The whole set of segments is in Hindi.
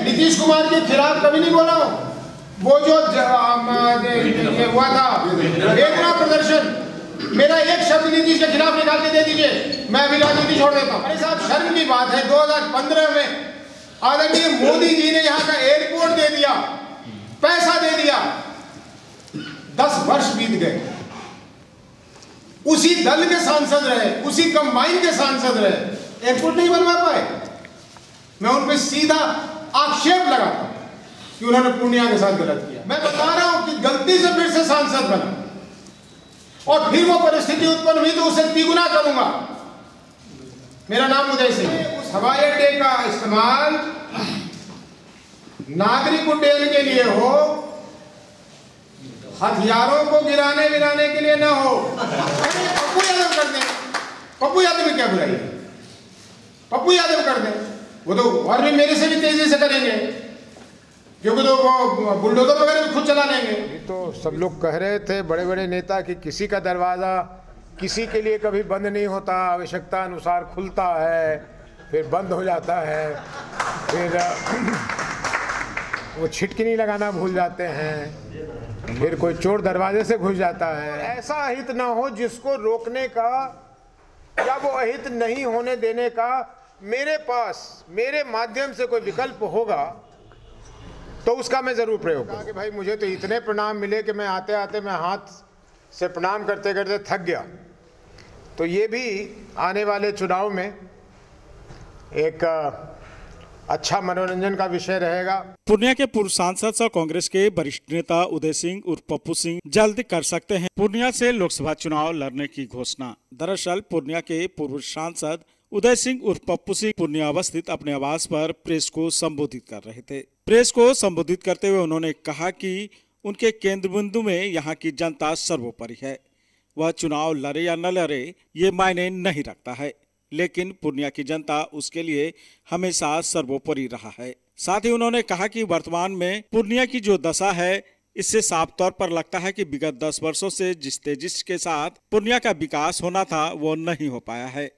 नीतीश कुमार के खिलाफ कभी नहीं बोला हूँ। वो जो ये हुआ था वेदना प्रदर्शन, मेरा एक शब्द नीतीश के खिलाफ निकाल के दे दीजिए, मैं अभी राजनीति छोड़ देता हूँ। अरे साहब, शर्म की बात है, 2015 में आदरणीय मोदी जी ने यहाँ का एयरपोर्ट दे दिया, पैसा दे दिया, 10 वर्ष बीत गए, उसी दल के सांसद रहे, उसी कंबाइन के सांसद रहे, एयरपोर्ट नहीं बनवा पाए। मैं उन पर सीधा आक्षेप लगाता हूं कि उन्होंने पूर्णिया के साथ गलत किया। मैं बता रहा हूं कि गलती से फिर से सांसद बना और फिर वो परिस्थिति उत्पन्न हुई तो उसे तिगुना करूंगा। मेरा नाम उदय सिंह है। उस हवाई अड्डे का इस्तेमाल नागरिक उड्डयन के लिए हो, हथियारों को गिराने विराने के लिए न हो। पप्पू यादव कर दें, पप्पू यादव में क्या बुराई है? पप्पू यादव कर दें, वो तो और भी मेरे से भी तेजी से करेंगे, क्योंकि तो वो बुलडोजर वगैरह भी खुद चला लेंगे। तो सब लोग कह रहे थे, बड़े बड़े नेता, कि किसी का दरवाजा किसी के लिए कभी बंद नहीं होता, आवश्यकता अनुसार खुलता है, फिर बंद हो जाता है, फिर वो छिटकिनी लगाना भूल जाते हैं, फिर कोई चोर दरवाजे से घुस जाता है। ऐसा अहित ना हो जिसको रोकने का या वो अहित नहीं होने देने का मेरे पास, मेरे माध्यम से कोई विकल्प होगा तो उसका मैं जरूर प्रयोग करूंगा। कि भाई मुझे तो इतने प्रणाम मिले कि मैं आते आते मैं हाथ से प्रणाम करते करते थक गया। तो ये भी आने वाले चुनाव में एक अच्छा मनोरंजन का विषय रहेगा। पूर्णिया के पूर्व सांसद सह कांग्रेस के वरिष्ठ नेता उदय सिंह उर्फ पप्पू सिंह जल्द कर सकते हैं पूर्णिया से लोकसभा चुनाव लड़ने की घोषणा। दरअसल पूर्णिया के पूर्व सांसद उदय सिंह उर्फ पप्पू सिंह पूर्णिया अवस्थित अपने आवास पर प्रेस को संबोधित कर रहे थे। प्रेस को संबोधित करते हुए उन्होंने कहा कि उनके केंद्र बिंदु में यहाँ की जनता सर्वोपरि है। वह चुनाव लड़े या न लड़े ये मायने नहीं रखता है, लेकिन पूर्णिया की जनता उसके लिए हमेशा सर्वोपरि रहा है। साथ ही उन्होंने कहा कि वर्तमान में पूर्णिया की जो दशा है, इससे साफ तौर पर लगता है कि विगत 10 वर्षों से जिस तेजी के साथ पूर्णिया का विकास होना था वो नहीं हो पाया है।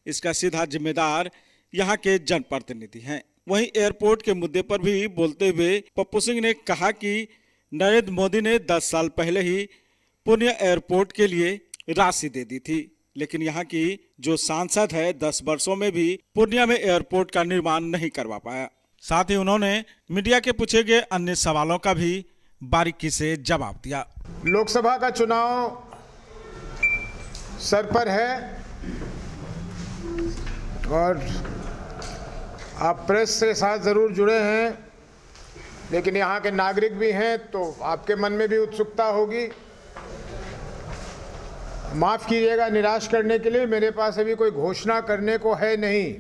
इसका सीधा जिम्मेदार यहाँ के जनप्रतिनिधि हैं। वहीं एयरपोर्ट के मुद्दे पर भी बोलते हुए पप्पू सिंह ने कहा कि नरेंद्र मोदी ने 10 साल पहले ही पूर्णिया एयरपोर्ट के लिए राशि दे दी थी, लेकिन यहाँ की जो सांसद है 10 वर्षों में भी पूर्णिया में एयरपोर्ट का निर्माण नहीं करवा पाया। साथ ही उन्होंने मीडिया के पूछे गए अन्य सवालों का भी बारीकी से जवाब दिया। लोकसभा का चुनाव सर पर है और आप प्रेस के साथ जरूर जुड़े हैं, लेकिन यहाँ के नागरिक भी हैं, तो आपके मन में भी उत्सुकता होगी। माफ कीजिएगा निराश करने के लिए, मेरे पास अभी कोई घोषणा करने को है नहीं,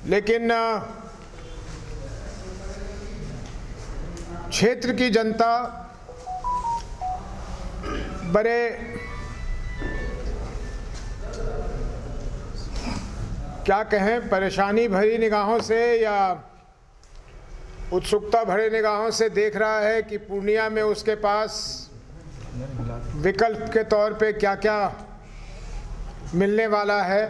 लेकिन क्षेत्र की जनता बड़े क्या कहें, परेशानी भरी निगाहों से या उत्सुकता भरे निगाहों से देख रहा है कि पूर्णिया में उसके पास विकल्प के तौर पे क्या क्या मिलने वाला है।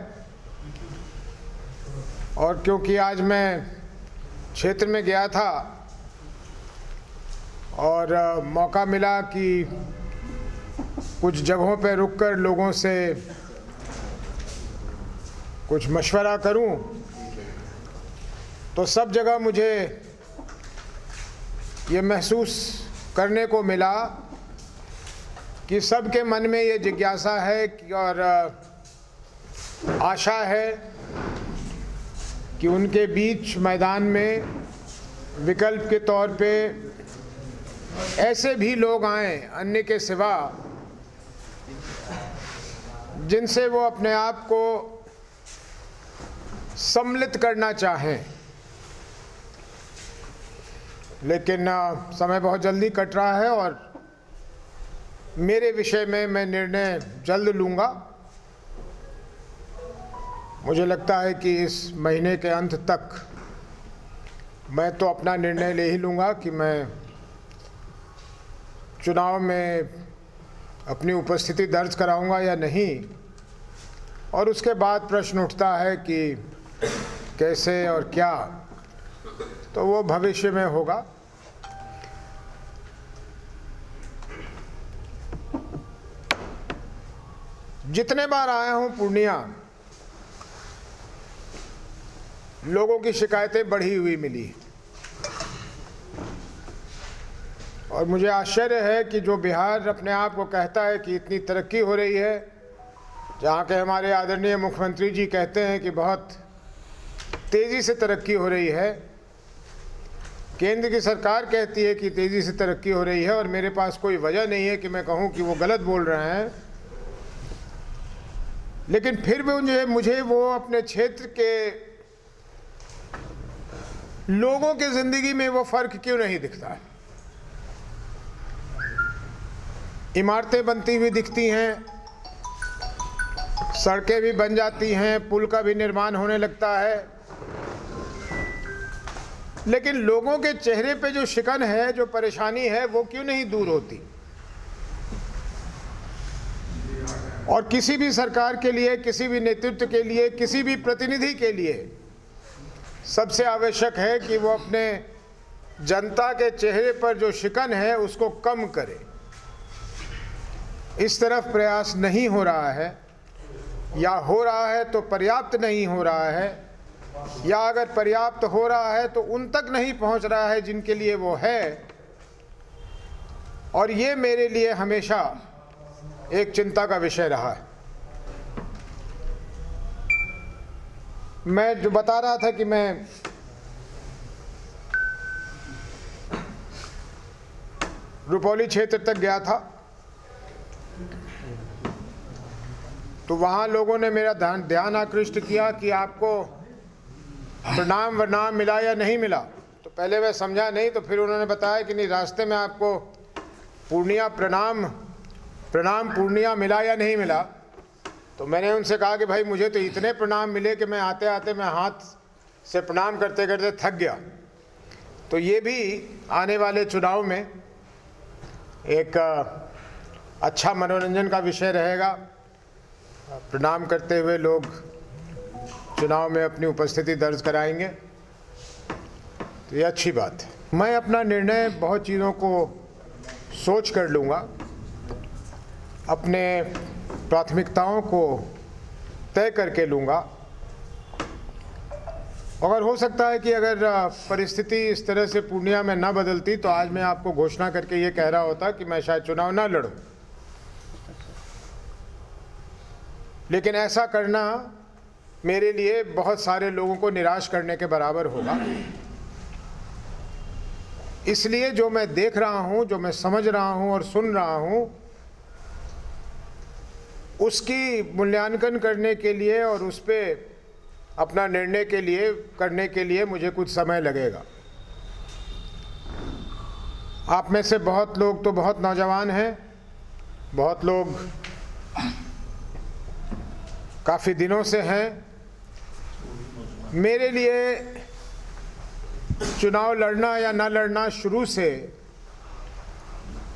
और क्योंकि आज मैं क्षेत्र में गया था और मौका मिला कि कुछ जगहों पे रुककर लोगों से कुछ मशवरा करूं, तो सब जगह मुझे ये महसूस करने को मिला कि सबके मन में ये जिज्ञासा है और आशा है कि उनके बीच मैदान में विकल्प के तौर पे ऐसे भी लोग आएं अन्य के सिवा, जिनसे वो अपने आप को सम्मिलित करना चाहें। लेकिन समय बहुत जल्दी कट रहा है और मेरे विषय में मैं निर्णय जल्द लूँगा। मुझे लगता है कि इस महीने के अंत तक मैं तो अपना निर्णय ले ही लूँगा कि मैं चुनाव में अपनी उपस्थिति दर्ज कराऊंगा या नहीं। और उसके बाद प्रश्न उठता है कि कैसे और क्या, तो वो भविष्य में होगा। जितने बार आया हूं पूर्णिया, लोगों की शिकायतें बढ़ी हुई मिली और मुझे आश्चर्य है कि जो बिहार अपने आप को कहता है कि इतनी तरक्की हो रही है, जहाँ के हमारे आदरणीय मुख्यमंत्री जी कहते हैं कि बहुत तेज़ी से तरक्की हो रही है, केंद्र की सरकार कहती है कि तेज़ी से तरक्की हो रही है और मेरे पास कोई वजह नहीं है कि मैं कहूँ कि वो गलत बोल रहे हैं, लेकिन फिर भी मुझे वो अपने क्षेत्र के लोगों की ज़िंदगी में वो फ़र्क क्यों नहीं दिखता है। इमारतें बनती हुई दिखती हैं, सड़कें भी बन जाती हैं, पुल का भी निर्माण होने लगता है, लेकिन लोगों के चेहरे पे जो शिकन है, जो परेशानी है, वो क्यों नहीं दूर होती। और किसी भी सरकार के लिए, किसी भी नेतृत्व के लिए, किसी भी प्रतिनिधि के लिए सबसे आवश्यक है कि वो अपने जनता के चेहरे पर जो शिकन है उसको कम करे। इस तरफ प्रयास नहीं हो रहा है, या हो रहा है तो पर्याप्त नहीं हो रहा है, या अगर पर्याप्त हो रहा है तो उन तक नहीं पहुंच रहा है जिनके लिए वो है। और ये मेरे लिए हमेशा एक चिंता का विषय रहा है। मैं जो बता रहा था कि मैं रुपौली क्षेत्र तक गया था, तो वहाँ लोगों ने मेरा ध्यान आकृष्ट किया कि आपको प्रणाम वरनाम मिला या नहीं मिला। तो पहले मैं समझा नहीं, तो फिर उन्होंने बताया कि नहीं, रास्ते में आपको पूर्णिया प्रणाम पूर्णिया मिला या नहीं मिला। तो मैंने उनसे कहा कि भाई मुझे तो इतने प्रणाम मिले कि मैं आते आते मैं हाथ से प्रणाम करते करते थक गया। तो ये भी आने वाले चुनाव में एक अच्छा मनोरंजन का विषय रहेगा। प्रणाम करते हुए लोग चुनाव में अपनी उपस्थिति दर्ज कराएंगे, तो ये अच्छी बात है। मैं अपना निर्णय बहुत चीज़ों को सोच कर लूँगा, अपने प्राथमिकताओं को तय करके लूँगा। अगर हो सकता है कि अगर परिस्थिति इस तरह से पूर्णिया में ना बदलती तो आज मैं आपको घोषणा करके ये कह रहा होता कि मैं शायद चुनाव ना लड़ूं। लेकिन ऐसा करना मेरे लिए बहुत सारे लोगों को निराश करने के बराबर होगा। इसलिए जो मैं देख रहा हूं, जो मैं समझ रहा हूं और सुन रहा हूं, उसकी मूल्यांकन करने के लिए और उस पर अपना निर्णय करने के लिए मुझे कुछ समय लगेगा। आप में से बहुत लोग तो बहुत नौजवान हैं, बहुत लोग काफ़ी दिनों से हैं। मेरे लिए चुनाव लड़ना या ना लड़ना शुरू से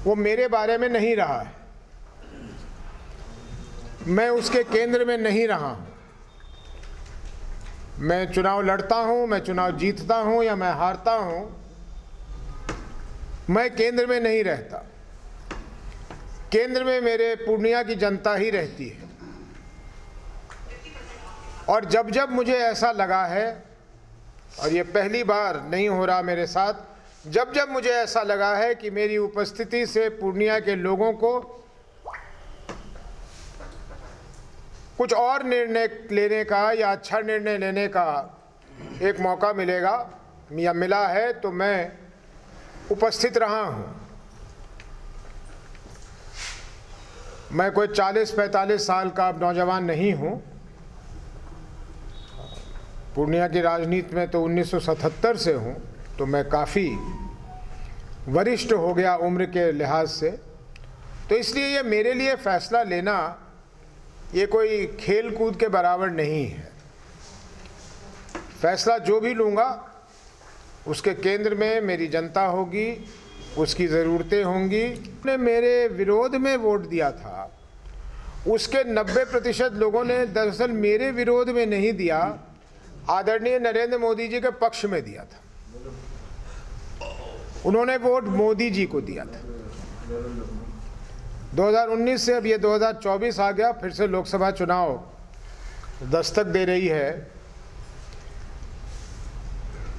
वो मेरे बारे में नहीं रहा है, मैं उसके केंद्र में नहीं रहा हूँ। मैं चुनाव लड़ता हूँ, मैं चुनाव जीतता हूँ या मैं हारता हूँ, मैं केंद्र में नहीं रहता। केंद्र में मेरे पूर्णिया की जनता ही रहती है। और जब जब मुझे ऐसा लगा है, और ये पहली बार नहीं हो रहा मेरे साथ, जब जब मुझे ऐसा लगा है कि मेरी उपस्थिति से पूर्णिया के लोगों को कुछ और निर्णय लेने का या अच्छा निर्णय लेने का एक मौका मिलेगा या मिला है, तो मैं उपस्थित रहा हूँ। मैं कोई 40-45 साल का अब नौजवान नहीं हूँ। पूर्णिया की राजनीति में तो 1977 से हूँ, तो मैं काफ़ी वरिष्ठ हो गया उम्र के लिहाज से। तो इसलिए ये मेरे लिए फ़ैसला लेना ये कोई खेल कूद के बराबर नहीं है। फैसला जो भी लूँगा उसके केंद्र में मेरी जनता होगी, उसकी ज़रूरतें होंगी। ने मेरे विरोध में वोट दिया था, उसके 90% लोगों ने दरअसल मेरे विरोध में नहीं दिया, आदरणीय नरेंद्र मोदी जी के पक्ष में दिया था। उन्होंने वोट मोदी जी को दिया था। 2019 से अब ये 2024 आ गया, फिर से लोकसभा चुनाव दस्तक दे रही है।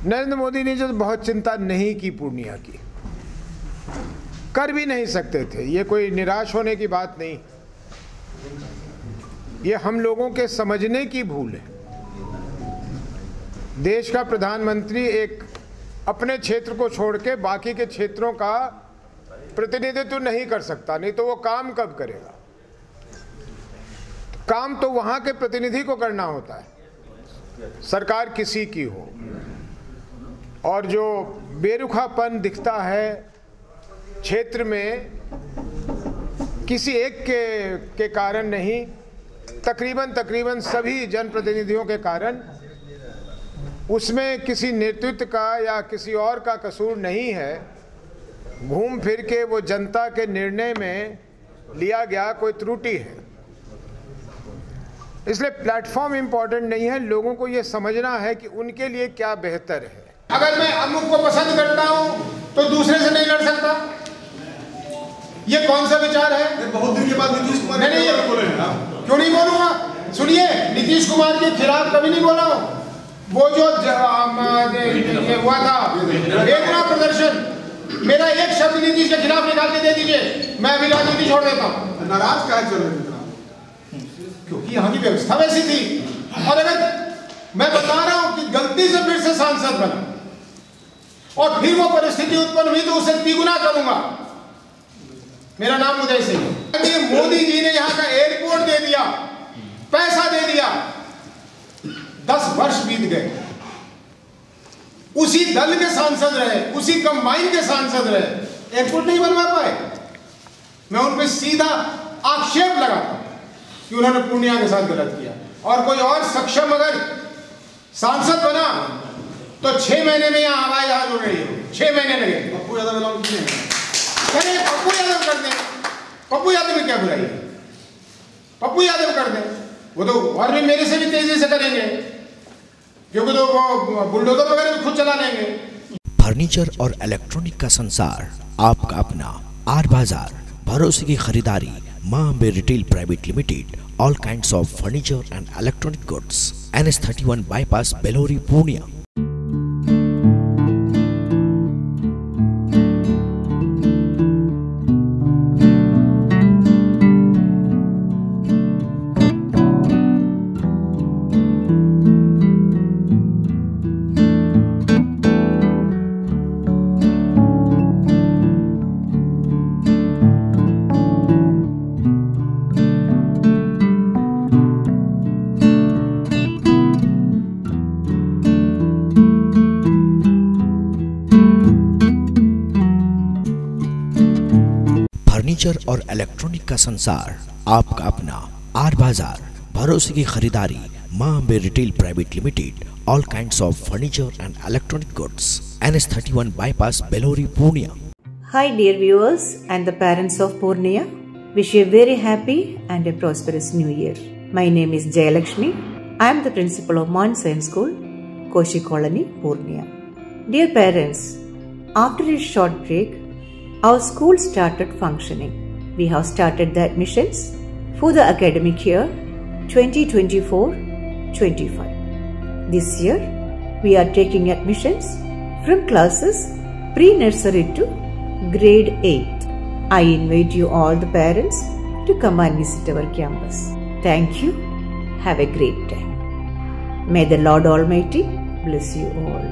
नरेंद्र मोदी ने जो बहुत चिंता नहीं की पूर्णिया की, कर भी नहीं सकते थे। ये कोई निराश होने की बात नहीं, ये हम लोगों के समझने की भूल है। देश का प्रधानमंत्री एक अपने क्षेत्र को छोड़ के बाकी के क्षेत्रों का प्रतिनिधित्व नहीं कर सकता, नहीं तो वो काम कब करेगा? काम तो वहां के प्रतिनिधि को करना होता है, सरकार किसी की हो। और जो बेरुखापन दिखता है क्षेत्र में, किसी एक के कारण नहीं, तकरीबन सभी जनप्रतिनिधियों के कारण, उसमें किसी नेतृत्व का या किसी और का कसूर नहीं है। घूम फिर के वो जनता के निर्णय में लिया गया कोई त्रुटि है। इसलिए प्लेटफॉर्म इंपॉर्टेंट नहीं है, लोगों को ये समझना है कि उनके लिए क्या बेहतर है। अगर मैं अमुक को पसंद करता हूं तो दूसरे से नहीं लड़ सकता, ये कौन सा विचार है? बहुत दिन के बाद नीतीश कुमार नहीं बोले, क्यों नहीं बोलूंगा? सुनिए, नीतीश कुमार के खिलाफ कभी नहीं बोला हूं। वो जो हुआ था वेदना प्रदर्शन, मेरा एक शब्द नीतीश के खिलाफ निकाल के दे दीजिए, मैं अभी राजनीति छोड़ देता हूं। नाराज काहे चल रहे थे? क्योंकि यहाँ की व्यवस्था वैसी थी। और अगर मैं बता रहा हूं कि गलती से फिर से सांसद बना और फिर वो परिस्थिति उत्पन्न हुई तो उसे तिगुना करूंगा। मेरा नाम उदय सिंह है। मोदी जी ने यहाँ का एयरपोर्ट दे दिया, पैसा दे दिया, 10 वर्ष बीत गए, उसी दल के सांसद रहे, उसी कंबाइन के सांसद रहे, एयरपोर्ट नहीं बनवा पाए। मैं उन पर सीधा आक्षेप लगाता कि उन्होंने पूर्णिया के साथ गलत किया। और कोई और सक्षम अगर सांसद बना तो 6 महीने में यहाँ हवाई जहाज उड़ रही हो, 6 महीने लगे। पप्पू यादव पप्पू यादव कर दें, पप्पू यादव में क्या बुराई है? पप्पू यादव कर दें, वो तो और भी मेरे से भी तेजी से करेंगे, क्योंकि तो वो बुलडोजर वगैरह खुद चला लेंगे। फर्नीचर और इलेक्ट्रॉनिक का संसार, आपका अपना आर बाजार, भरोसे की खरीदारी, Maa Ambe retail private limited, all kinds of furniture and electronic goods, NS31 bypass, Belori, Purnia. Furniture और इलेक्ट्रॉनिक का संसार, आपका अपना आर बाजार, भरोसे की खरीदारी, Maa Ambe retail private limited, all kinds of furniture and electronic goods, NS31 bypass, Belori, Purnia. Hi dear viewers and the parents of Purnia, wish you a very happy and a prosperous new year. My name is Jayalakshmi. I am the principal of Mount Science School, Koshi Colony, Purnia. Dear parents, after a short break, our school started functioning. We have started the admissions for the academic year 2024-25. This year, we are taking admissions from classes pre-nursery to grade 8. I invite you all the parents to come and visit our campus. Thank you. Have a great time. May the Lord Almighty bless you all.